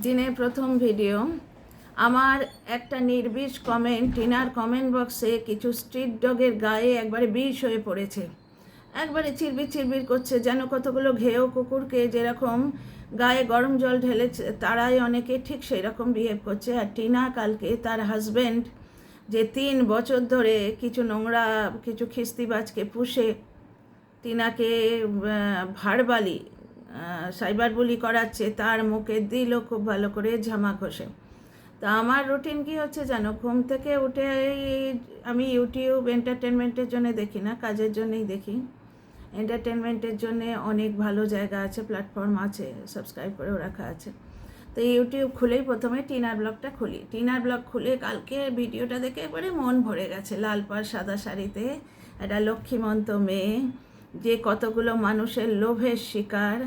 দিনের প্রথম ভিডিও। আমার একটা নির্বিষ কমেন্ট টিনার কমেন্ট বক্সে কিছু স্ট্রিট ডগের গায়ে একবারে বিষ হয়ে পড়েছে, একবারে চিরবির চিরবির করছে, যেন কতগুলো ঘেয়েও কুকুরকে যেরকম গায়ে গরম জল ঢেলেছে তারাই অনেকে ঠিক সেই রকম বিহেভ করছে। আর টিনা কালকে তার হাজব্যান্ড যে 3 বছর ধরে কিছু নোংরা কিছু খিস্তিবাজকে পুষে টিনাকে ভাড়বালি সাইবার বুলি করাচ্ছে, তার মুখে দিল খুব ভালো করে ঝামা ঘষে। তা আমার রুটিন কী হচ্ছে জানো, ঘুম থেকে উঠে আমি ইউটিউব এন্টারটেনমেন্টের জন্য দেখি না, কাজের জন্যই দেখি। এন্টারটেনমেন্টের জন্যে অনেক ভালো জায়গা আছে, প্ল্যাটফর্ম আছে, সাবস্ক্রাইব করেও রাখা আছে। তো ইউটিউব খুলেই প্রথমে টিনার ব্লগটা খুলি। টিনার ব্লগ খুলে কালকে ভিডিওটা দেখে একবারে মন ভরে গেছে। লাল পাড় সাদা শাড়িতে একটা লক্ষ্মীমন্ত মেয়ে, যে কতগুলো মানুষের লোভের শিকার,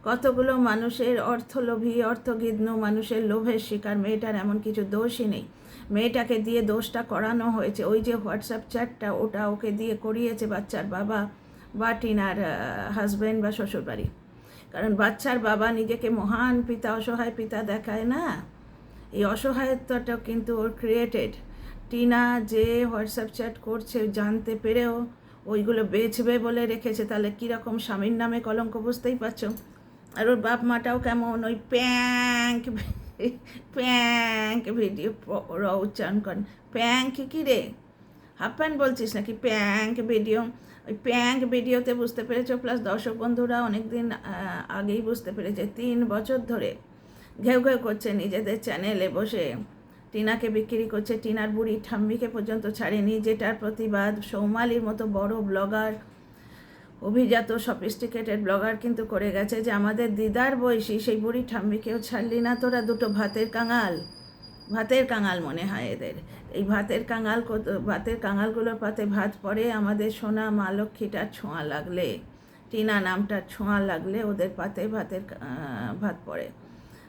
কতগুলো মানুষের অর্থলোভী অর্থগিগ্ন মানুষের লোভের শিকার। মেয়েটার এমন কিছু দোষই নেই, মেয়েটাকে দিয়ে দোষটা করানো হয়েছে। ওই যে হোয়াটসঅ্যাপ চ্যাটটা, ওটা ওকে দিয়ে করিয়েছে বাচ্চার বাবা বা টিনার হাজব্যান্ড বা শ্বশুরবাড়ি। কারণ বাচ্চার বাবা নিজেকে মহান পিতা, অসহায় পিতা দেখায় না, এই অসহায়ত্বটা কিন্তু ওর ক্রিয়েটেড। টিনা যে হোয়াটসঅ্যাপ চ্যাট করছে জানতে পেরেও ওইগুলো বেচবে বলে রেখেছে, তাহলে কীরকম স্বামীর নামে কলঙ্ক, বুঝতেই পারছো। আর ওর বাপ মাটাও কেমন ওই প্যাঙ্ক প্যাঙ্ক ভিডিও ওরা উচ্চারণ করেন। প্যাঙ্ক কী রে, হাফ প্যান্ট বলছিস নাকি? প্যাঙ্ক ভিডিও, ওই প্যাঙ্ক ভিডিওতে বুঝতে পেরেছো। প্লাস দর্শক বন্ধুরা অনেক দিন আগেই বুঝতে পেরেছে, 3 বছর ধরে ঘেউ ঘেউ করছে নিজেদের চ্যানেলে বসে, টিনাকে বিক্রি করছে। টিনার বুড়ি ঠাম্মিকে পর্যন্ত ছাড়েনি, যেটার প্রতিবাদ সৌমালির মতো বড় ব্লগার, অভিজাত সফিস্টিকেটেড ব্লগার কিন্তু করে গেছে, যে আমাদের দিদার বয়সী সেই বুড়ি ঠাম্মিকেও ছাড়লি না তোরা, দুটো ভাতের কাঙাল। ভাতের কাঙাল মনে হয় এদের, এই ভাতের কাঙালগুলোর পাতে ভাত পড়ে। আমাদের সোনা মা লক্ষ্মীটার ছোঁয়া লাগলে, টিনা নামটার ছোঁয়া লাগলে ওদের পাতে ভাত পড়ে।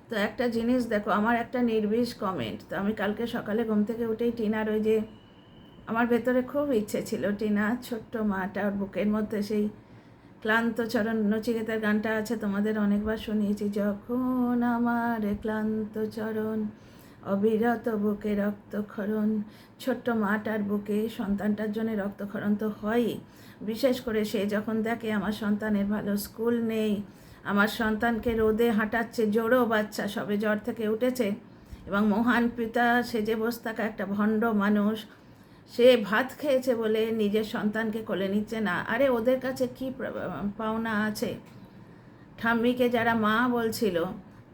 তো একটা জিনিস দেখো, আমার একটা নির্বিষ কমেন্ট। তো আমি কালকে সকালে ঘুম থেকে উঠেই টিনার ওই যে, আমার ভেতরে খুব ইচ্ছে ছিল টিনা ছোট্ট মাটা, ওর বুকের মধ্যে সেই ক্লান্ত চরণ, নচিকেতার গানটা আছে, তোমাদের অনেকবার শুনিয়েছি। যখন আমার ক্লান্ত চরণ অবিরত বুকে রক্তক্ষরণ। ছোট্ট মাটার বুকে সন্তানটার জন্য রক্তক্ষরণ তো হয়ই, বিশেষ করে সে যখন দেখে আমার সন্তানের ভালো স্কুল নেই, আমার সন্তানকে রোদে হাঁটাচ্ছে, জোড়ো বাচ্চা সবে জ্বর থেকে উঠেছে, এবং মহান পিতা সেজে বসে থাকা একটা ভণ্ড মানুষ, সে ভাত খেয়েছে বলে নিজের সন্তানকে কোলে নিচ্ছে না। আরে ওদের কাছে কি পাওনা আছে? ঠাম্মিকে যারা মা বলছিল,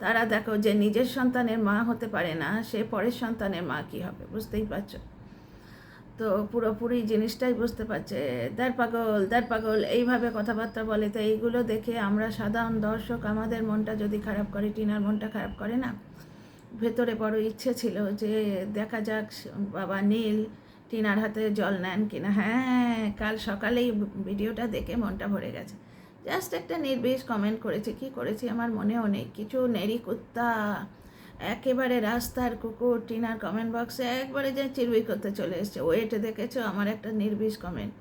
তারা দেখো যে নিজের সন্তানের মা হতে পারে না, সে পরের সন্তানের মা কী হবে, বুঝতেই পারছো। তো পুরোপুরি জিনিসটাই বুঝতে পারছে। দার পাগল এইভাবে কথাবার্তা বলে। তো এইগুলো দেখে আমরা সাধারণ দর্শক, আমাদের মনটা যদি খারাপ করে, টিনার মনটা খারাপ করে না। ভেতরে বড় ইচ্ছে ছিল যে দেখা যাক বাবা নীল টিনার হাতে জল নেন কিনা। হ্যাঁ, কাল সকালেই ভিডিওটা দেখে মনটা ভরে গেছে। জাস্ট একটা নির্বিষ কমেন্ট করেছি, কি করেছি আমার মনেও নেই কিছু। নেড়ি কুত্তা, একেবারে রাস্তার কুকুর টিনার কমেন্ট বক্সে একবারে যে চিরবির করতে চলে এসছে। ওয়েটে দেখেছো আমার একটা নির্বিষ কমেন্ট,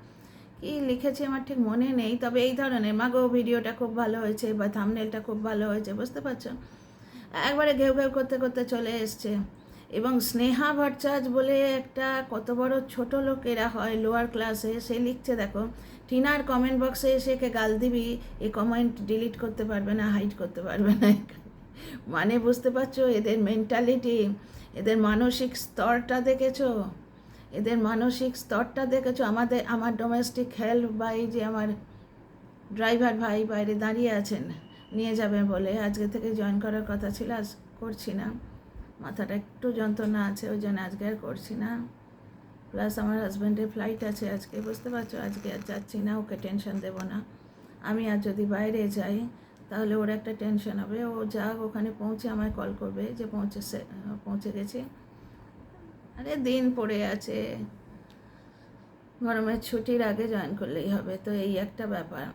কি লিখেছি আমার ঠিক মনে নেই, তবে এই ধরনের, মাগো ভিডিওটা খুব ভালো হয়েছে বা থাম্বনেলটা খুব ভালো হয়েছে, বুঝতে পারছো। একবারে ঘেউ ঘেউ করতে করতে চলে এসছে। এবং স্নেহা ভট্টাচার্য বলে একটা কত বড় ছোট লোক এরা হয়, লোয়ার ক্লাসে, সে লিখছে দেখো, টিনার কমেন্ট বক্সে এসে কে গাল দিবি, এই কমেন্ট ডিলিট করতে পারবে না, হাইড করতে পারবে না। মানে বুঝতে পারছো এদের মেন্টালিটি, এদের মানসিক স্তরটা দেখেছো, এদের মানসিক স্তরটা দেখেছো। আমার ডোমেস্টিক হেল্প বা এই যে আমার ড্রাইভার ভাই বাইরে দাঁড়িয়ে আছেন, নিয়ে যাবেন বলে আজকে থেকে জয়েন করার কথা ছিল, আজ করছি না, মাথাটা একটু যন্ত্রণা আছে, ওই জন্য আজকে আর করছি না। প্লাস আমার হাজব্যান্ডের ফ্লাইট আছে আজকে, বুঝতে পারছো, আজকে আর যাচ্ছি না, ওকে টেনশন দেবো না। আমি আর যদি বাইরে যাই তাহলে ওর একটা টেনশন হবে, ও যাক ওখানে পৌঁছে আমায় কল করবে যে পৌঁছে গেছি। আরে দিন পড়ে আছে, গরমের ছুটির আগে জয়েন করলেই হবে। তো এই একটা ব্যাপার,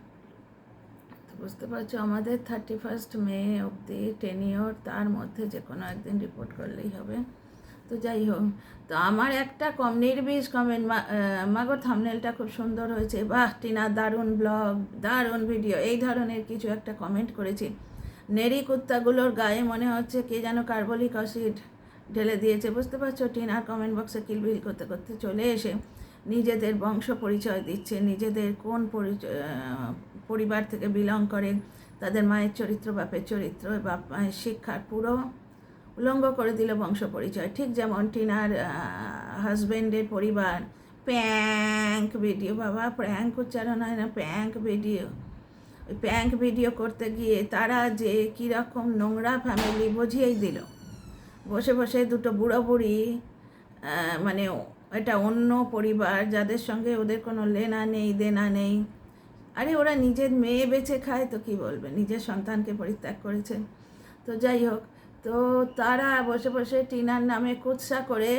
বুঝতে পারছো। আমাদের 31 মে অবধি টেনিওর, তার মধ্যে যে কোনো একদিন রিপোর্ট করলেই হবে। তো যাই হোক, তো আমার একটা নির্বিষ কমেন্ট, মাগো থাম্বনেলটা খুব সুন্দর হয়েছে, বাহ টিনা দারুণ ব্লগ, দারুণ ভিডিও, এই ধরনের কিছু একটা কমেন্ট করেছি। নেড়ি কুত্তাগুলোর গায়ে মনে হচ্ছে কে যেন কার্বলিক অ্যাসিড ঢেলে দিয়েছে, বুঝতে পারছো? টিনার কমেন্ট বক্সে কিলবিল করতে করতে চলে এসে নিজেদের বংশ পরিচয় দিচ্ছে, নিজেদের কোন পরিবার থেকে বিলং করে, তাদের মায়ের চরিত্র, বাপের চরিত্র, বাপ মায়ের শিক্ষার পুরো উলঙ্গ করে দিল বংশ পরিচয়। ঠিক যেমন টিনার হাজব্যান্ডের পরিবার প্র্যাঙ্ক ভিডিও, বাবা প্র্যাঙ্ক উচ্চারণ হয় না, প্র্যাঙ্ক ভিডিও, ওই প্র্যাঙ্ক ভিডিও করতে গিয়ে তারা যে কীরকম নোংরা ফ্যামিলি বুঝিয়েই দিল। বসে বসে দুটো বুড়ো বুড়ি, মানে এটা অন্য পরিবার যাদের সঙ্গে ওদের কোনো লেনা নেই দেনা নেই। আরে ওরা নিজের মেয়ে বেঁচে খায় তো কি বলবে, নিজের সন্তানকে পরিত্যাগ করেছে। তো যাই হোক, তো তারা বসে বসে টিনার নামে কুৎসা করে,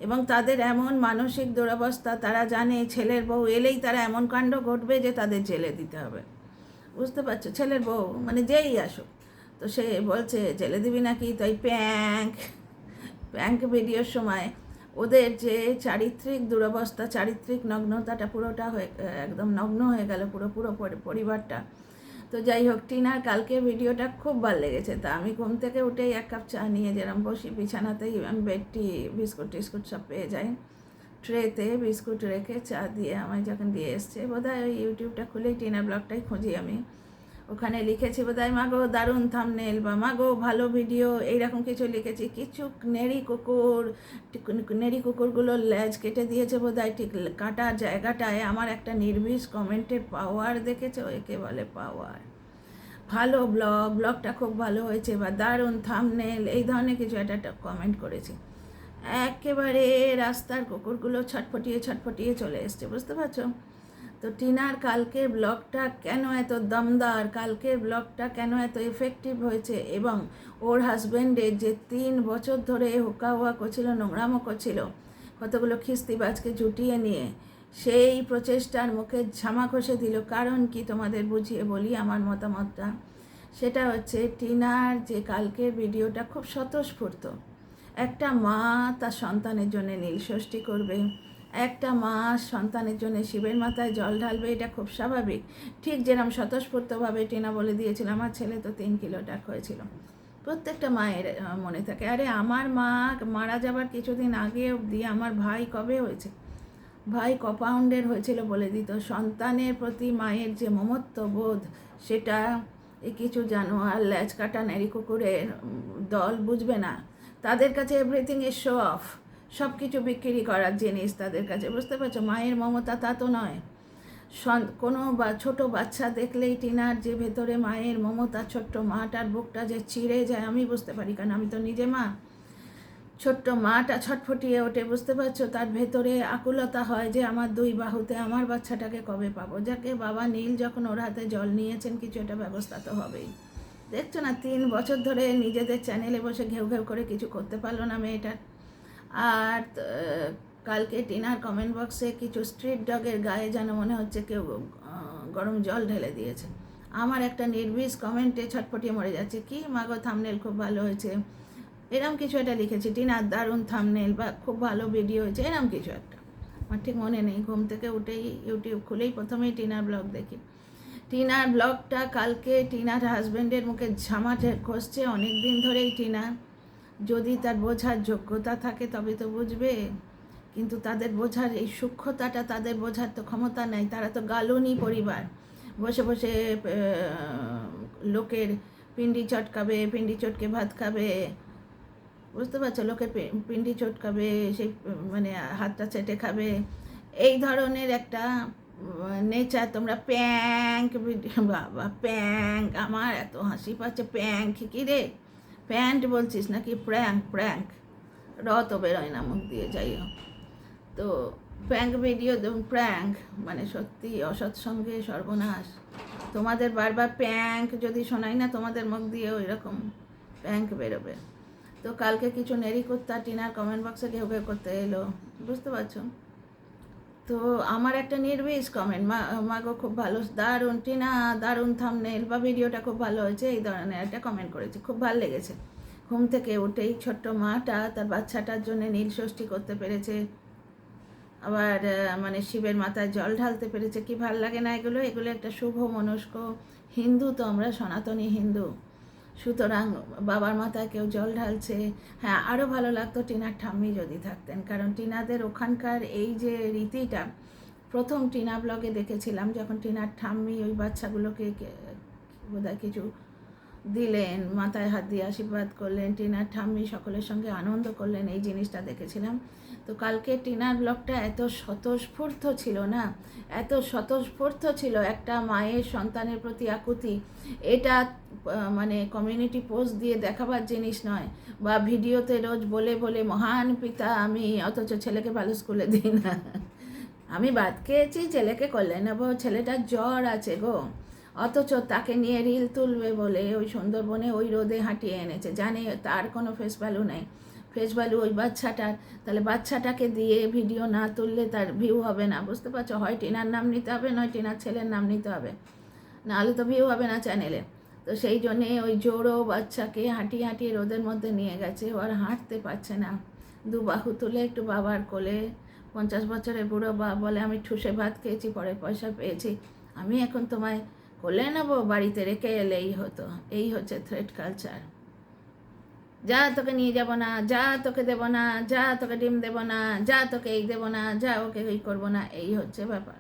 এবং তাদের এমন মানসিক দুরবস্থা, তারা জানে ছেলের বউ এলেই তারা এমন কাণ্ড ঘটবে যে তাদের জেলে দিতে হবে, বুঝতে পারছো? ছেলের বউ মানে যেই আসুক, তো সে বলছে জেলে দিবি নাকি? তাই প্যাঙ্ক ভিডিওর সময় ওদের যে চারিত্রিক দুরবস্থা, চারিত্রিক নগ্নতাটা পুরোটা একদম নগ্ন হয়ে গেল পুরো পরিবারটা। তো যাই হোক, টিনার কালকে ভিডিওটা খুব ভালো লেগেছে। তা আমি ঘুম থেকে উঠেই এক কাপ চা নিয়ে যেরকম বসি বিছানাতেই, আমি বেডটি বিস্কুট টিস্কুট সব পেয়ে যাই, ট্রেতে বিস্কুট রেখে চা দিয়ে আমায় যখন দিয়ে এসছে, বোধহয় ওই ইউটিউবটা খুলেই টিনার ব্লগটাই খুঁজি আমি, ওখানে লিখেছি বোধহয় মাগো দারুণ থাম্বনেল বা মাগো ভালো ভিডিও, এইরকম কিছু লিখেছি। কিছু নেড়ি কুকুরগুলোর লেজ কেটে দিয়েছে বোধহয়, ঠিক কাটার জায়গাটায় আমার একটা নির্বিষ কমেন্টের পাওয়ার দেখেছো, একে বলে পাওয়ার। ভালো ব্লগটা খুব ভালো হয়েছে বা দারুণ থাম্বনেল, এই ধরনের কিছু একটা কমেন্ট করেছি। একেবারে রাস্তার কুকুরগুলো ছটফটিয়ে চলে এসছে, বুঝতে পারছো? তো টিনার কালকের ব্লগটা কেন এত দমদার, কালকের ব্লগটা কেন এত এফেক্টিভ হয়েছে, এবং ওর হাজব্যান্ডের যে 3 বছর ধরে হুকা করছিল, নোংরামো করছিল, কতগুলো খিস্তিবাজকে জুটিয়ে নিয়ে সেই প্রচেষ্টার মুখে ঝামা ঘষে দিল। কারণ কি তোমাদের বুঝিয়ে বলি আমার মতামতটা, সেটা হচ্ছে টিনার যে কালকের ভিডিওটা খুব স্বতঃস্ফূর্ত। একটা মা তার সন্তানের জন্য নীলষষ্ঠী করবে, একটা মা সন্তানের জন্য শিবের মাথায় জল ঢালবে, এটা খুব স্বাভাবিক। ঠিক যেরকম স্বতঃস্ফূর্তভাবে টিনা বলে দিয়েছিল আমার ছেলে তো 3 কিলো টাক হয়েছিল, প্রত্যেকটা মায়ের মনে থাকে। আরে আমার মা মারা যাবার কিছুদিন আগে অবধি আমার ভাই কবে হয়েছে, ভাই কপাউন্ডের হয়েছিল বলে দিত। সন্তানের প্রতি মায়ের যে মমত্ব বোধ, সেটা এই কিছু জানোয়ার ল্যাজ কাটা নেড়ি কুকুরের দল বুঝবে না। তাদের কাছে এভরিথিং ইজ শো অফ, সব কিছু বিক্রি করার জিনিস তাদের কাছে, বুঝতে পারছো? মায়ের মমতা তা তো নয়। কোনো ছোটো বাচ্চা দেখলেই টিনার যে ভেতরে মায়ের মমতা, ছোট্ট মাটার বুকটা যে চিড়ে যায় আমি বুঝতে পারি, কারণ আমি তো নিজে মা। ছোট্ট মাটা ছটফটিয়ে ওঠে, বুঝতে পারছো? তার ভেতরে আকুলতা হয় যে আমার 2 বাহুতে আমার বাচ্চাটাকে কবে পাবো। যাকে বাবা নীল যখন ওর হাতে জল নিয়েছেন, কিছু একটা ব্যবস্থা তো হবেই। দেখছো না 3 বছর ধরে নিজেদের চ্যানেলে বসে ঘেউ ঘেউ করে কিছু করতে পারলো না মেয়েটার। আর কালকে টিনার কমেন্ট বক্সে কিছু স্ট্রিট ডগের গায়ে যেন মনে হচ্ছে কেউ গরম জল ঢেলে দিয়েছে। আমার একটা নির্বিষ কমেন্টে ছটফটিয়ে মরে যাচ্ছে, কি মাগো থাম্বনেল খুব ভালো হয়েছে, এরম কিছু একটা লিখেছি, টিনার দারুণ থাম্বনেল বা খুব ভালো ভিডিও হয়েছে, এরম কিছু একটা। আমার ঠিক মনে নেই, ঘুম থেকে উঠেই ইউটিউব খুলেই প্রথমেই টিনার ব্লগ দেখি। টিনার ব্লগটা কালকে টিনার হাজব্যান্ডের মুখে ঝামা ঘষছে অনেক দিন ধরেই টিনা। যদি তার বোঝার যোগ্যতা থাকে তবে তো বুঝবে, কিন্তু তাদের বোঝার এই সূক্ষ্মতাটা তাদের বোঝার তো ক্ষমতা নেই। তারা তো গালুনি পরিবার, বসে বসে লোকের পিন্ডি চটকাবে, পিন্ডি চটকে ভাত খাবে, বুঝতে পারছো? লোকের পিন্ডি চটকাবে, সেই মানে হাতটা চেটে খাবে, এই ধরনের একটা নেচার। তোমরা প্যাঙ্ক বাবা প্যাঙ্ক, আমার এত হাসি পাচ্ছে। প্যাঙ্ক কী রে, প্যান্ট বলছিস নাকি? প্র্যাঙ্ক র তো বেরোয় না মুখ দিয়ে, যাই হোক। তো প্র্যাঙ্ক ভিডিও, প্র্যাঙ্ক মানে সত্যি অসৎসঙ্গে সর্বনাশ। তোমাদের বারবার প্যাঙ্ক যদি শোনাই না তোমাদের মুখ দিয়ে, ওই রকম প্যাঙ্ক বেরোবে। তো কালকে কিছু নেড়ি কুত্তা টিনার কমেন্ট বক্সে ঘেউ ঘেউ করতে এলো, বুঝতে পারছো? তো আমার একটা নির্বিষ কমেন্ট, মাগো খুব ভালো, দারুণ টিনা, দারুণ থাম্বনেল বা ভিডিওটা খুব ভালো হয়েছে, এই ধরনের একটা কমেন্ট করেছি, খুব ভালো লেগেছে। ঘুম থেকে উঠেই ছোট্ট মাটা তার বাচ্চাটার জন্য নীলষষ্ঠী করতে পেরেছে, আবার মানে শিবের মাথায় জল ঢালতে পেরেছে, কি ভাল লাগে না এগুলো? এগুলো একটা শুভ মনস্ক হিন্দু, তো আমরা সনাতনী হিন্দু, সুতরাং বাবার মাথায় কেউ জল ঢালছে। হ্যাঁ, আরও ভালো লাগতো টিনার ঠাম্মি যদি থাকতেন, কারণ টিনাদের ওখানকার এই যে রীতিটা প্রথম টিনা ব্লগে দেখেছিলাম, যখন টিনার ঠাম্মি ওই বাচ্চাগুলোকে বোধহয় কিছু দিলেন, মাথায় হাত দিয়ে আশীর্বাদ করলেন, টিনার ঠাম্মি সকলের সঙ্গে আনন্দ করলেন, এই জিনিসটা দেখেছিলাম। তো কালকে টিনার ব্লগটা এত স্বতঃস্ফূর্ত ছিল না, এত স্বতঃস্ফূর্ত ছিল, একটা মায়ের সন্তানের প্রতি আকুতি, এটা মানে কমিউনিটি পোস্ট দিয়ে দেখাবার জিনিস নয়, বা ভিডিওতে রোজ বলে বলে মহান পিতা আমি, অথচ ছেলেকে ভালো স্কুলে দিই না। আমি ভাত খেয়েছি, ছেলেকে করলে নেবো, ছেলেটার জ্বর আছে গো, অথচ তাকে নিয়ে রিল তুলবে বলে ওই সুন্দরবনে ওই রোদে হাঁটিয়ে এনেছে, জানে তার কোনো ফেস ভ্যালু নেই, ফেস ভ্যালু ওই বাচ্চাটার। তাহলে বাচ্চাটাকে দিয়ে ভিডিও না তুললে তার ভিউ হবে না, বুঝতে পারছো? হয় টিনার নাম নিতে হবে, নয় টিনার ছেলের নাম নিতে হবে, নাহলে তো ভিউ হবে না চ্যানেলে। তো সেই জন্যে ওই জোড়ো বাচ্চাকে হাঁটিয়ে হাঁটিয়ে রোদের মধ্যে নিয়ে গেছে, ও আর হাঁটতে পারছে না, দু বাহু তুলে একটু বাবার কোলে। 50 বছরের বুড়ো বাবা বলে আমি ঠুসে ভাত খেয়েছি, পরে পয়সা পেয়েছি, আমি এখন তোমায় কোলে নেবো, বাড়িতে রেখে এলেই হতো। এই হচ্ছে থ্রেড কালচার। যা তোকে নিয়ে যাব না, যা তোকে দেবো না, যা তোকে ডিম দেবো না, যা তোকে এই দেবো না, যা ওকে এই করবো না, এই হচ্ছে ব্যাপার।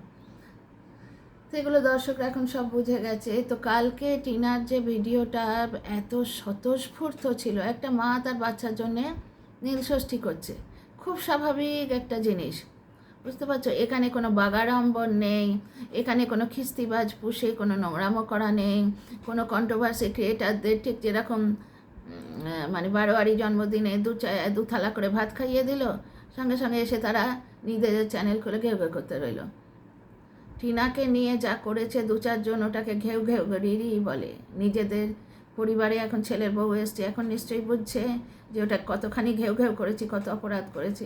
তো এগুলো দর্শকরা এখন সব বুঝে গেছে। তো কালকে টিনার যে ভিডিওটা এত স্বতঃস্ফূর্ত ছিল, একটা মা তার বাচ্চার জন্যে নীলষষ্ঠী করছে, খুব স্বাভাবিক একটা জিনিস, বুঝতে পারছো? এখানে কোনো বাগাড়ম্বর নেই, এখানে কোনো খিস্তিবাজ পুষে কোনো নোংরামো করা নেই, কোনো কন্ট্রোভার্সি ক্রিয়েটারদের ঠিক যেরকম মানে বারোয়ারি জন্মদিনে দু থালা করে ভাত খাইয়ে দিল, সঙ্গে সঙ্গে এসে তারা নিজেদের চ্যানেল খুলে ঘেউ ঘেউ করতে রইল। টিনাকে নিয়ে যা করেছে 2-4 জন, ওটাকে ঘেউ ঘেউ রিরি বলে। নিজেদের পরিবারে এখন ছেলের বউ এসছে, এখন নিশ্চয়ই বুঝছে যে ওটা কতখানি ঘেউ ঘেউ করেছি, কত অপরাধ করেছি।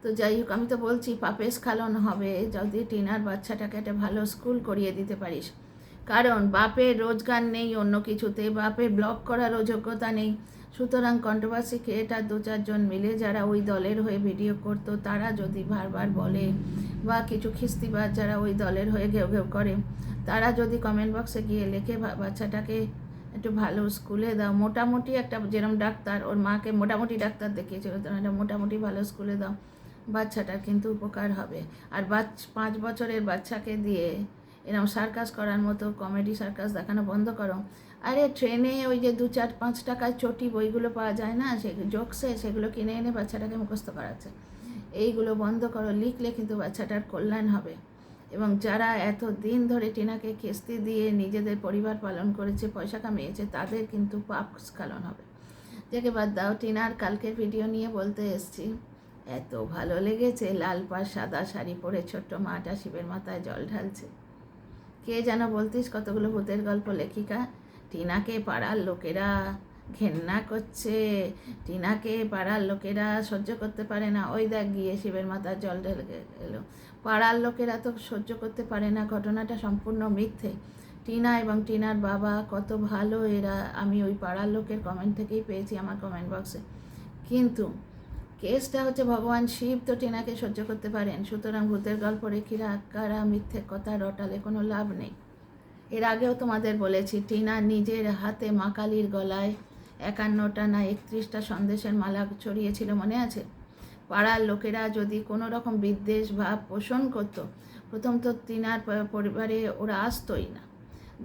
তো যাই হোক, আমি তো বলছি পাপের স্খলন হবে যদি টিনার বাচ্চাটাকে একটা ভালো স্কুল করিয়ে দিতে পারিস, কারণ বাপের রোজগার নেই অন্য কিছুতে, বাপের ব্লগ করারও যোগ্যতা নেই। সুতরাং কন্ট্রোভার্সি ক্রিয়েটার 2-4 জন মিলে যারা ওই দলের হয়ে ভিডিও করতো, তারা যদি বারবার বলে, বা কিছু খিস্তিবাজ যারা ওই দলের হয়ে ঘেউ ঘেউ করে, তারা যদি কমেন্ট বক্সে গিয়ে লেখে বাচ্চাটাকে একটু ভালো স্কুলে দাও, মোটামুটি একটা, যেরকম ডাক্তার ওর মাকে মোটামুটি ডাক্তার দেখিয়েছিল, একটা মোটামুটি ভালো স্কুলে দাও, বাচ্চাটার কিন্তু উপকার হবে। আর 5 বছরের বাচ্চাকে দিয়ে এরকম সার্কাস করার মতো কমেডি সার্কাস দেখানো বন্ধ করো। আরে ট্রেনে ওই যে 2-4-5 টাকার চটি বইগুলো পাওয়া যায় না, সে জোকসে, সেগুলো কিনে এনে বাচ্চাটাকে মুখস্থ করাচ্ছে। এইগুলো বন্ধ করো, লিখলে কিন্তু বাচ্চাটার কল্যাণ হবে। এবং যারা এত দিন ধরে টিনাকে কিস্তি দিয়ে নিজেদের পরিবার পালন করেছে, পয়সা কামিয়েছে, তাদের কিন্তু পাপ স্খলন হবে। যাকে বাদ দাও, টিনার কালকের ভিডিও নিয়ে বলতে এসছি, এত ভালো লেগেছে, লাল পাড় সাদা শাড়ি পরে ছোট্ট মাটা শিবের মাথায় জল ঢালছে। কে যেন বলতিস কতগুলো ভূতের গল্প লেখিকা, টিনাকে পাড়ার লোকেরা ঘেন্না করছে, টিনাকে পাড়ার লোকেরা সহ্য করতে পারে না, ওই দেখ গিয়ে শিবের মাথায় জল ঢেলে এলো। পাড়ার লোকেরা তো সহ্য করতে পারে না, ঘটনাটা সম্পূর্ণ মিথ্যে। টিনা এবং টিনার বাবা কত ভালো এরা, আমি ওই পাড়ার লোকের কমেন্ট থেকেই পেয়েছি আমার কমেন্ট বক্সে। কিন্তু কেসটা হচ্ছে ভগবান শিব তো টিনাকে সহ্য করতে পারেন, সুতরাং ভূতের গল্প রেখিরা কারা মিথ্যে কথা রটালে কোনো লাভ নেই। এর আগেও তোমাদের বলেছি, টিনা নিজের হাতে মা কালীর গলায় 51টা না 31টা সন্দেশের মালা ছড়িয়েছিল, মনে আছে? পাড়ার লোকেরা যদি কোনো রকম বিদ্বেষ ভাব পোষণ করতো, প্রথম তো টিনার পরিবারে ওরা আসতোই না।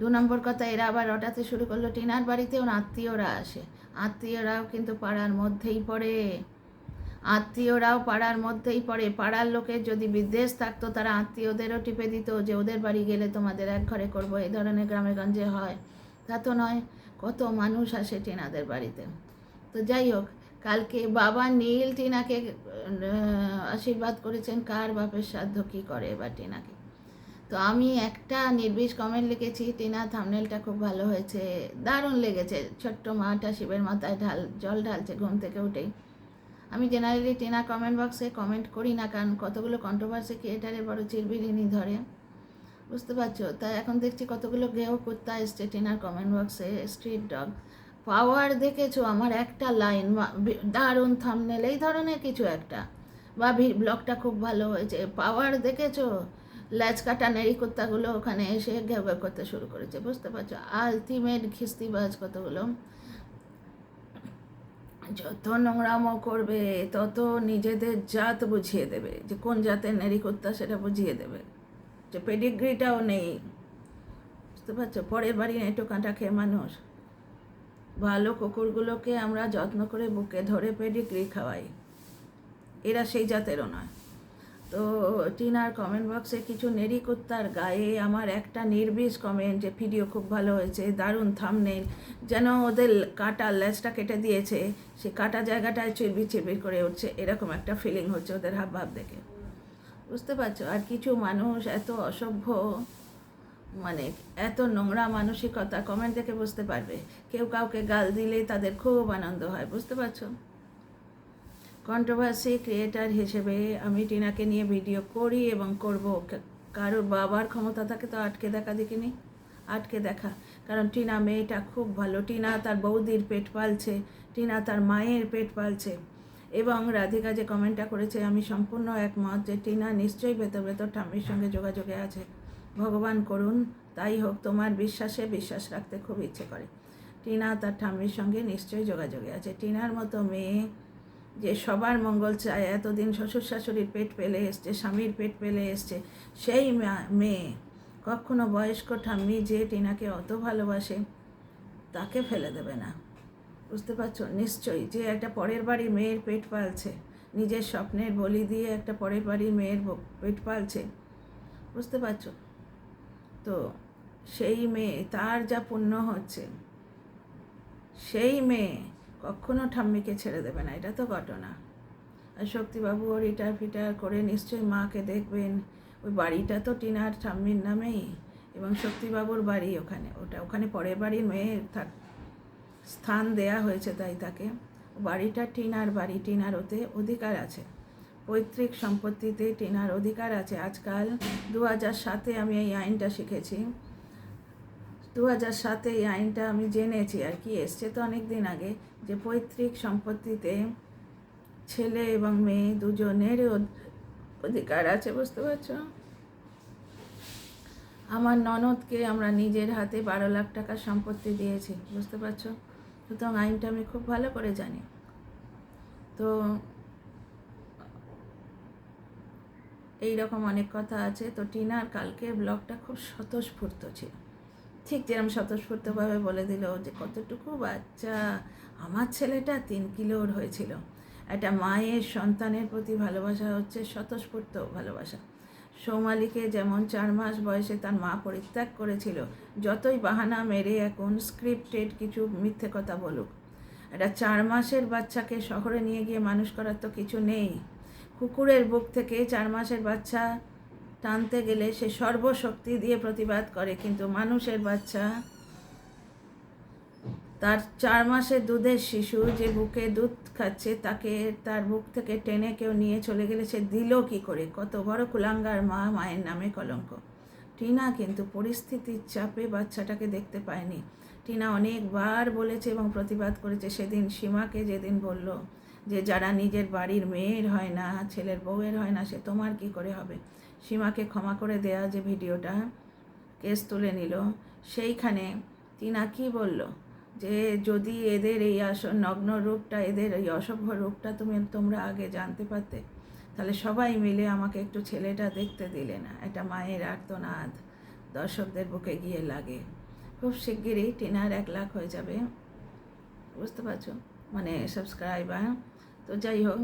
2 নম্বর কথা, এরা আবার রটাতে শুরু করলো টিনার বাড়িতে ওর আত্মীয়রা আসে, আত্মীয়রাও কিন্তু পাড়ার মধ্যেই পড়ে, আত্মীয়রাও পাড়ার মধ্যেই পড়ে। পাড়ার লোকের যদি বিদ্বেষ থাকতো, তারা আত্মীয়দেরও টিপে দিত যে ওদের বাড়ি গেলে তোমাদের এক ঘরে করবো, এই ধরনের গ্রামে গঞ্জে হয়। তা তো নয়, কত মানুষ আসে টিনাদের বাড়িতে। তো যাই হোক, কালকে বাবা নীল টিনাকে আশীর্বাদ করেছেন, কার বাপের সাধ্য কী করে এবার টিনাকে। তো আমি একটা নির্বিষ কমেন্ট লিখেছি, টিনা থাম্বনেলটা খুব ভালো হয়েছে, দারুণ লেগেছে, ছোট্ট মাটা শিবের মাথায় জল ঢালছে ঘুম থেকে উঠেই। আমি জেনারেলি টিনা কমেন্ট বক্সে কমেন্ট করি না, কারণ কতগুলো কন্ট্রোভার্সি ক্রিয়েটারের বড় চিরবিরিনি ধরে, বুঝতে পারছো? তাই এখন দেখছি কতগুলো গেও কুত্তা এসছে টিনার কমেন্ট বক্সে, স্ট্রিট ডগ। পাওয়ার দেখেছো আমার একটা লাইন, দারুণ থাম্বনেল, এই ধরনের কিছু একটা, বা ব্লগটা খুব ভালো হয়েছে, পাওয়ার দেখেছো? ল্যাচ কাটা নেড়ি কুত্তাগুলো ওখানে এসে ঘেউ ঘেউ করতে শুরু করেছে, বুঝতে পারছো? আলটিমেট খিস্তিবাজ কতগুলো। যত নোংরামো করবে তত নিজেদের জাত বুঝিয়ে দেবে, যে কোন জাতের নারীকুত্তা সেটা বুঝিয়ে দেবে, যে পেডিগ্রিটাও নেই। বুঝতে পারছো? পরের বাড়ি এঁটো কাঁটা খেয়ে মানুষ। ভালো কুকুরগুলোকে আমরা যত্ন করে বুকে ধরে পেডিগ্রি খাওয়াই, এরা সেই জাতেরও নয়। তো টিনার কমেন্ট বক্সে কিছু নেড়ি কুত্তার গায়ে আমার একটা নির্বিষ কমেন্ট, যে ভিডিও খুব ভালো হয়েছে, দারুণ থাম্বনেইল, যেন ওদের কাটা লেজটা কেটে দিয়েছে, সে কাটা জায়গাটায় চিরবির চিরবির করে উঠছে, এরকম একটা ফিলিং হচ্ছে ওদের হাবভাব দেখে। বুঝতে পারছো? আর কিছু মানুষ এত অসভ্য, মানে এত নোংরা মানসিকতা, কমেন্ট দেখে বুঝতে পারবে। কেউ কাউকে গাল দিলে তাদের খুব আনন্দ হয়, বুঝতে পারছো? কন্ট্রোভার্সি ক্রিয়েটার হিসেবে আমি টিনাকে নিয়ে ভিডিও করি এবং করব। কারোর বাবার ক্ষমতা থাকে তো আটকে দেখা দেখিনি, আটকে দেখা। কারণ টিনা মেয়েটা খুব ভালো, টিনা তার বৌদির পেট পালছে, টিনা তার মায়ের পেট পালছে। এবং রাধিকা যে কমেন্টটা করেছে, আমি সম্পূর্ণ একমত যে টিনা নিশ্চয়ই ভেতর ভেতর ঠাম্মির সঙ্গে যোগাযোগে আছে। ভগবান করুন তাই হোক, তোমার বিশ্বাসে বিশ্বাস রাখতে খুব ইচ্ছে করে। টিনা তার ঠাম্মির সঙ্গে নিশ্চয়ই যোগাযোগে আছে। টিনার মতো মেয়ে যে সবার মঙ্গল চায়, এতদিন শ্বশুর শাশুড়ির পেট পেলে এসছে, স্বামীর পেট পেলে এসছে, সেই মেয়ে কখনো বয়স্ক ঠাম্মি যে টিনাকে অত ভালোবাসে তাকে ফেলে দেবে না। বুঝতে পারছো? নিশ্চয়ই যে একটা পরের বাড়ি মেয়ের পেট পালছে, নিজের স্বপ্নের বলি দিয়ে একটা পরের বাড়ির মেয়ের পেট পালছে, বুঝতে পারছো? তো সেই মেয়ে, তার যা পুণ্য হচ্ছে, সেই মেয়ে কখনো ঠাম্মিকে ছেড়ে দেবে না, এটা তো ঘটনা। আর শক্তিবাবুও রিটায়ার ফিটায়ার করে নিশ্চয়ই মাকে দেখবেন। ওই বাড়িটা তো টিনার ঠাম্মির নামেই, এবং শক্তিবাবুর বাড়ি ওখানে, ওখানে পরের বাড়ির মেয়ে স্থান দেয়া হয়েছে, তাই তাকে। বাড়িটা টিনার বাড়ি, টিনার ওতে অধিকার আছে, পৈতৃক সম্পত্তিতে টিনার অধিকার আছে। আজকাল 2007-এ আমি এই আইনটা শিখেছি, 2007-এ এই আইনটা আমি জেনেছি আর কি, এসছে তো অনেক দিন আগে, যে পৈতৃক সম্পত্তিতে ছেলে এবং মেয়ে দুজনের অধিকার আছে। বুঝতে পারছো? আমার ননদকে আমরা নিজের হাতে 12 লাখ টাকার সম্পত্তি দিয়েছি, বুঝতে পারছো? সুতরাং আইনটা আমি খুব ভালো করে জানি। তো এই রকম অনেক কথা আছে। তো টিনার কালকের ব্লগটা খুব স্বতঃস্ফূর্ত ছিল, ঠিক যেরকম স্বতঃস্ফূর্তভাবে বলে দিল যে কতটুকু বাচ্চা, আমার ছেলেটা 3 কিলোর হয়েছিল। একটা মায়ের সন্তানের প্রতি ভালোবাসা হচ্ছে স্বতঃস্ফূর্ত ভালোবাসা। সৌমালিকে যেমন 4 মাস বয়সে তার মা পরিত্যাগ করেছিল, যতই বাহানা মেরে এখন স্ক্রিপ্টেড কিছু মিথ্যে কথা বলুক, একটা 4 মাসের বাচ্চাকে শহরে নিয়ে গিয়ে মানুষ করার তো কিছু নেই। কুকুরের বুক থেকে 4 মাসের বাচ্চা টানতে গেলে সে সর্বশক্তি দিয়ে প্রতিবাদ করে, কিন্তু মানুষের বাচ্চা, তার 4 মাসের দুধের শিশু যে বুকে দুধ খাচ্ছে, তাকে তার বুক থেকে টেনে কেউ নিয়ে চলে গেলে সে দিল কী করে? কত বড় কুলাঙ্গার মা, মায়ের নামে কলঙ্ক। টিনা কিন্তু পরিস্থিতির চাপে বাচ্চাটাকে দেখতে পায়নি। টিনা অনেকবার বলেছে এবং প্রতিবাদ করেছে। সেদিন সীমাকে যেদিন বলল যে যারা নিজের বাড়ির মেয়ের হয় না, ছেলের বউয়ের হয় না, সে তোমার কি করে হবে, সীমাকে ক্ষমা করে দেয়া যে ভিডিওটা কেস তুলে নিল, সেইখানে টিনা কি বলল, যে যদি এদের এই নগ্ন রূপটা, এদের এই অসভ্য রূপটা তোমরা আগে জানতে পারতে, তাহলে সবাই মিলে আমাকে একটু ছেলেটা দেখতে দিলে না। একটা মায়ের আর্তনাদ দর্শকদের বুকে গিয়ে লাগে। খুব শিগগিরই টিনার 1 লাখ হয়ে যাবে, বুঝতে পারছো, মানে সাবস্ক্রাইবার। তো যাই হোক,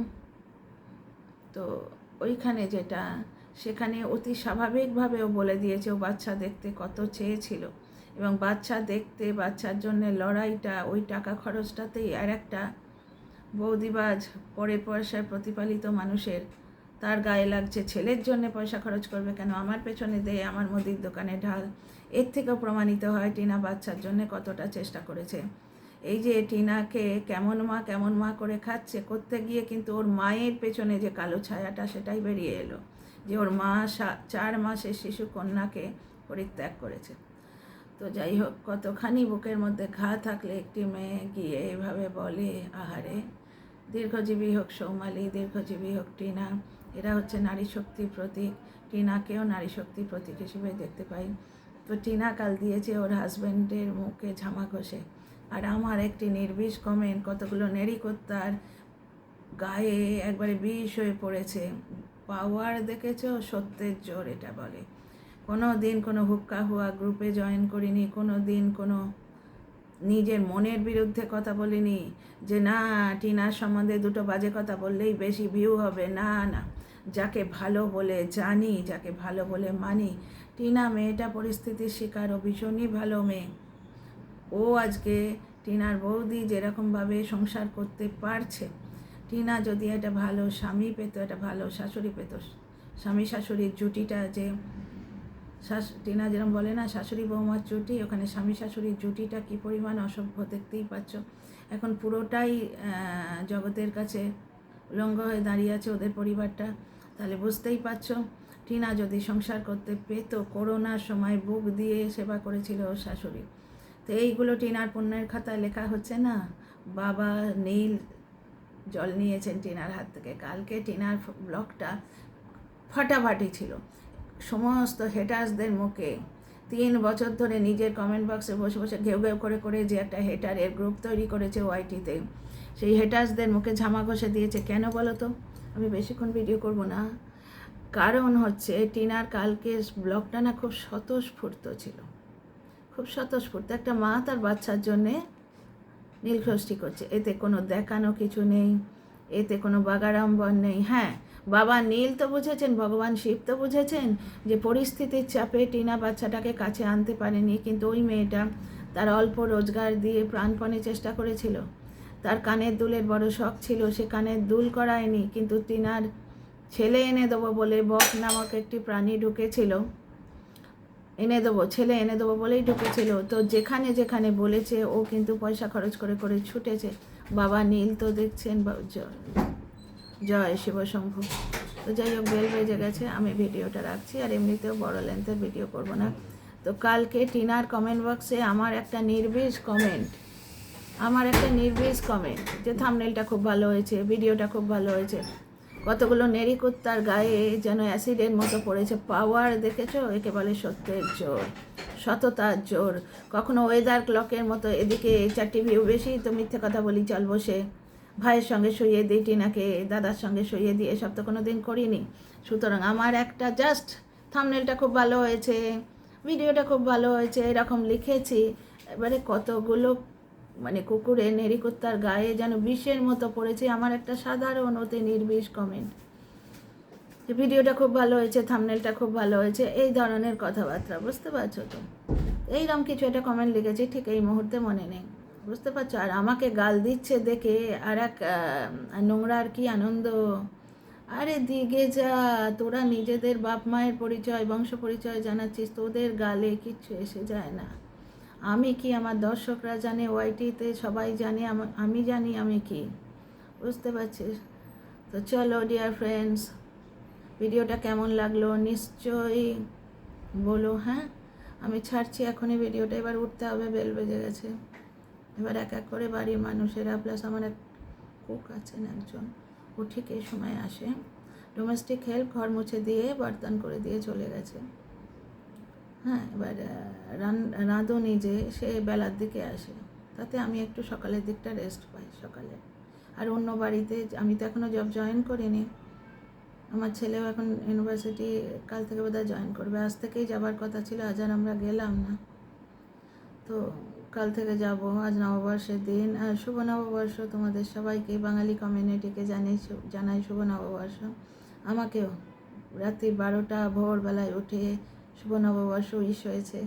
তো ওইখানে যেটা, সেখানে অতি স্বাভাবিকভাবে ও বলে দিয়েছে ও বাচ্চা দেখতে কত চেয়েছিল, এবং বাচ্চা দেখতে, বাচ্চার জন্য লড়াইটা, ওই টাকা খরচটাতেই আর একটা বৌদিবাজ পরের পয়সায় প্রতিপালিত মানুষের তার গায়ে লাগছে। ছেলের জন্য পয়সা খরচ করবে কেন, আমার পেছনে দেয়, আমার মুদির দোকানে ঢাল। এর থেকেও প্রমাণিত হয় টিনা বাচ্চার জন্য কতটা চেষ্টা করেছে। এই যে টিনাকে কেমন মা করে খাচ্ছে করতে গিয়ে, কিন্তু ওর মায়ের পেছনে যে কালো ছায়াটা, সেটাই বেরিয়ে এলো, যে ওর মা 4 মাসের শিশু কন্যাকে পরিত্যাগ করেছে। তো যাই হোক, কতখানি বুকের মধ্যে ঘা থাকলে একটি মেয়ে গিয়ে এভাবে বলে, আহারে। দীর্ঘজীবী হোক সৌমালি, দীর্ঘজীবী হোক টিনা, এরা হচ্ছে নারী শক্তির প্রতীক। টিনাকেও নারী শক্তির প্রতীক হিসেবে দেখতে পাই। তো টিনা কাল দিয়েছে ওর হাজব্যান্ডের মুখে ঝামা ঘষে, আর আমার একটি নির্বিষ কমেন্ট কতগুলো নেরিকোত্তার গায়ে একবারে বিষ হয়ে পড়েছে। পাওয়ার দেখেছো, সত্যের জোর এটা বলে। কোনো দিন কোনো হুক্কা হুয়া গ্রুপে জয়েন করিনি, কোনো দিন কোনো নিজের মনের বিরুদ্ধে কথা বলিনি যে না টিনার সম্বন্ধে দুটো বাজে কথা বললেই বেশি ভিউ হবে। না না, যাকে ভালো বলে জানি, যাকে ভালো বলে মানি। টিনা মেয়েটা পরিস্থিতির শিকার, ও ভীষণই ভালো মেয়ে। ও আজকে টিনার বৌদি যেরকমভাবে সংসার করতে পারছে, টিনা যদি একটা ভালো স্বামী পেত, একটা ভালো শাশুড়ি পেত, স্বামী শাশুড়ির জুটিটা যে টিনা যেরকম বলে না শাশুড়ি বৌমার জুটি, ওখানে স্বামী শাশুড়ির জুটিটা কী পরিমাণ অসভ্য দেখতেই পাচ্ছ। এখন পুরোটাই জগতের কাছে উলঙ্গ হয়ে দাঁড়িয়ে আছে ওদের পরিবারটা। তাহলে বুঝতেই পারছো, টিনা যদি সংসার করতে পেত, করোনার সময় বুক দিয়ে সেবা করেছিল ওর শাশুড়ি। তো এইগুলো টিনার পুণ্যের খাতায় লেখা হচ্ছে না। বাবা নীল জল নিয়েছেন টিনার হাত থেকে। কালকে টিনার ব্লগটা ফাটাফাটি ছিল। সমস্ত হেটার্সদের মুখে 3 বছর ধরে নিজের কমেন্ট বক্সে বসে বসে ঘেউ ঘেউ করে করে যে একটা হেটারের গ্রুপ তৈরি করেছে ওয়াইটিতে, সেই হেটার্সদের মুখে ঝামা ঘষে দিয়েছে। কেন বলো তো? আমি বেশিক্ষণ ভিডিও করব না, কারণ হচ্ছে টিনার কালকে ব্লগটা না খুব স্বতঃস্ফূর্ত ছিল, খুব স্বতঃস্ফূর্ত। একটা মা তার বাচ্চার জন্যে নীলষষ্ঠী করছে, এতে কোনো দেখানো কিছু নেই, এতে কোনো বাগাড়ম্বর নেই। হ্যাঁ, বাবা নীল তো বুঝেছেন, ভগবান শিব তো বুঝেছেন যে পরিস্থিতির চাপে টিনা বাচ্চাটাকে কাছে আনতে পারেনি, কিন্তু ওই মেয়েটা তার অল্প রোজগার দিয়ে প্রাণপণে চেষ্টা করেছিল। তার কানের দুলের বড় শখ ছিল, সে কানের দুল করায়নি, কিন্তু টিনার ছেলে এনে দেবো বলে বক নামক একটি প্রাণী ঢুকেছিল, ছেলে এনে দেবো বলেই ঢুকেছিল। তো যেখানে যেখানে বলেছে ও কিন্তু পয়সা খরচ করে করে ছুটেছে। বাবা নীল তো দেখছেন, জয় শিবশম্ভু। তো যাই হোক, বেল বেজে গেছে, আমি ভিডিওটা রাখছি। আর এমনিতেও বড় লেন্থের ভিডিও করব না। তো কালকে টিনার কমেন্ট বক্সে আমার একটা নির্বিষ কমেন্ট যে থাম্বনেলটা খুব ভালো হয়েছে, ভিডিওটা খুব ভালো হয়েছে। কতগুলো নেরিকুত্তার গায়ে যেন অ্যাসিডের মতো পড়েছে। পাওয়ার দেখেছো, একে বলে সত্যের জোর, সততার জোর। কখনো ওয়েদার ক্লকের মতো এদিকে 4টি ভিউ বেশি তো মিথ্যে কথা বলি চল বসে, ভাইয়ের সঙ্গে শুইয়ে দিই টিনাকে, দাদার সঙ্গে শুইয়ে দিই, এসব তো কোনো দিন করিনি। সুতরাং আমার একটা জাস্ট থাম্বনেলটা খুব ভালো হয়েছে, ভিডিওটা খুব ভালো হয়েছে, এরকম লিখেছি। এবারে কতগুলো মানে কুকুরে নেরিকুত্তার গায়ে যেন বিষের মতো পড়েছে আমার একটা সাধারণ ওতে নির্বিষ কমেন্ট। ভিডিওটা খুব ভালো হয়েছে, থাম্বনেলটা খুব ভালো হয়েছে, এই ধরনের কথাবার্তা, বুঝতে পারছো তো? এইরকম কিছু একটা কমেন্ট লিখেছি, ঠিক এই মুহূর্তে মনে নেই, বুঝতে পারছো? আর আমাকে গাল দিচ্ছে দেখে আর এক নোংরার কি আনন্দ। আরে দিকে যা, তোরা নিজেদের বাপ মায়ের পরিচয় বংশ পরিচয় জানাচ্ছিস, তোদের গালে কিচ্ছু এসে যায় না। আমি কি, আমার দর্শকরা জানে, ওয়াইটিতে সবাই জানে, আমি জানি আমি কি, বুঝতে পারছিস? তো চলো ডিয়ার ফ্রেন্ডস, ভিডিওটা কেমন লাগলো নিশ্চয়ই বলো। হ্যাঁ, আমি ছাড়ছি এখনই ভিডিওটা, এবার উঠতে হবে, বেল বেজে গেছে। এবার এক এক করে বাড়ির মানুষেরা, প্লাস আমার এক কুক আছেন একজন, ও ঠিক এই সময় আসে, ডোমেস্টিক হেল্প, ঘর মুছে দিয়ে বর্তন করে দিয়ে চলে গেছে। হ্যাঁ, এবার রাঁধুনি যে সে বেলার দিকে আসে, তাতে আমি একটু সকালের দিকটা রেস্ট পাই সকালে। আর অন্য বাড়িতে আমি তো এখনও জব জয়েন করিনি, আমার ছেলেও এখন ইউনিভার্সিটি কাল থেকে বোধহয় জয়েন করবে, আজ থেকেই যাবার কথা ছিল, আজ আর আমরা গেলাম না। তো কাল থেকে যাব, আজ নববর্ষের দিন। আর শুভ নববর্ষ তোমাদের সবাইকে, বাঙালি কমিউনিটিকে জানাই শুভ নববর্ষ। আমাকেও রাত্রি 12টা ভোরবেলায় উঠে শুভ নববর্ষ উইশ হয়েছে।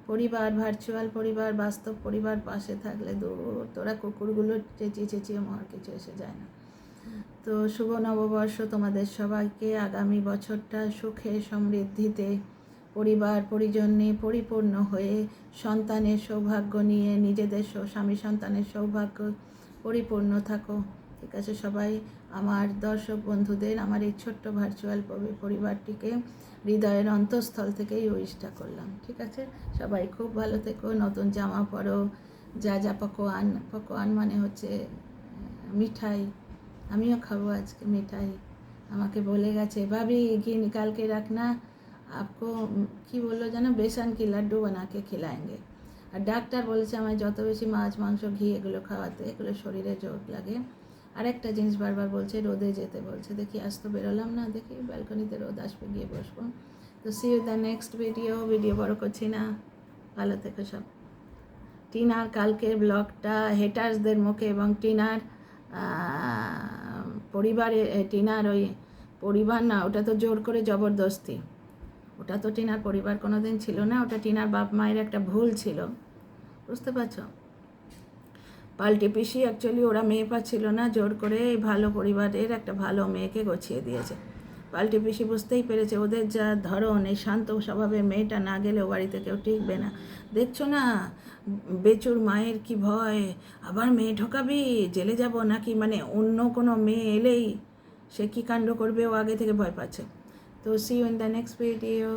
পরিবার, ভার্চুয়াল পরিবার, বাস্তব পরিবার পাশে থাকলে দূর, তোরা কুকুরগুলো চেঁচিয়ে চেঁচিয়ে মর, কিছু এসে যায় না। তো শুভ নববর্ষ তোমাদের সবাইকে। আগামী বছরটা সুখে সমৃদ্ধিতে পরিবার পরিজন নিয়ে পরিপূর্ণ হয়ে, সন্তানের সৌভাগ্য নিয়ে, নিজেদের স্বামী সন্তানের সৌভাগ্য পরিপূর্ণ থাকো। ঠিক আছে সবাই, আমার দর্শক বন্ধুদের, আমার এই ছোট্ট ভার্চুয়াল পরিবারটিকে হৃদয়ের অন্তঃস্থল থেকেই উইশটা করলাম। ঠিক আছে, সবাই খুব ভালো থেকো, নতুন জামা পরো, যা যা পকোয়ান মানে হচ্ছে মিঠাই, আমিও খাবো আজকে মিঠাই। আমাকে বলে গেছে ভাবি ঘি निकाल के रखना, आपको কি বললো যেন, বেসন কি লাড্ডু বানা কে খিলাएंगे। আর ডাক্তার বলেছে আমায় যত বেশি মাছ মাংস ঘি এগুলো খাওয়াতে, এগুলো শরীরে জোর লাগে। আর একটা জিনিস বারবার বলছে, রোদে যেতে বলছে। দেখি আজ তো বেরোলাম না, দেখি ব্যালকনিতে রোদ আসবে, গিয়ে বসবো। তো see you the next video বড় করছি না, ভালো থেকো সব। টিনার কালকের ব্লগটা হেটার্সদের মুখে এবং টিনার পরিবারে, টিনার ওই পরিবার না, ওটা তো জোর করে জবরদস্তি, ওটা তো টিনার পরিবার কোনো দিন ছিল না, ওটা টিনার বাপ মায়ের একটা ভুল ছিল, বুঝতে পারছো? পাল্টি পিসি অ্যাকচুয়ালি ওরা মেয়ে পাচ্ছিল না, জোর করে এই ভালো পরিবারের একটা ভালো মেয়েকে গছিয়ে দিয়েছে। পাল্টি পিসি বুঝতেই পেরেছে ওদের যা ধরন, এই শান্ত স্বভাবের মেয়েটা না গেলে ও বাড়িতে কেউ টিকবে না। দেখছো না বেচুর মায়ের কি ভয়, আবার মেয়ে ঢোকাবি, জেলে যাব নাকি, মানে অন্য কোনো মেয়ে এলেই সে কী কাণ্ড করবে ও আগে থেকে ভয় পাচ্ছে। তো see you in the next video.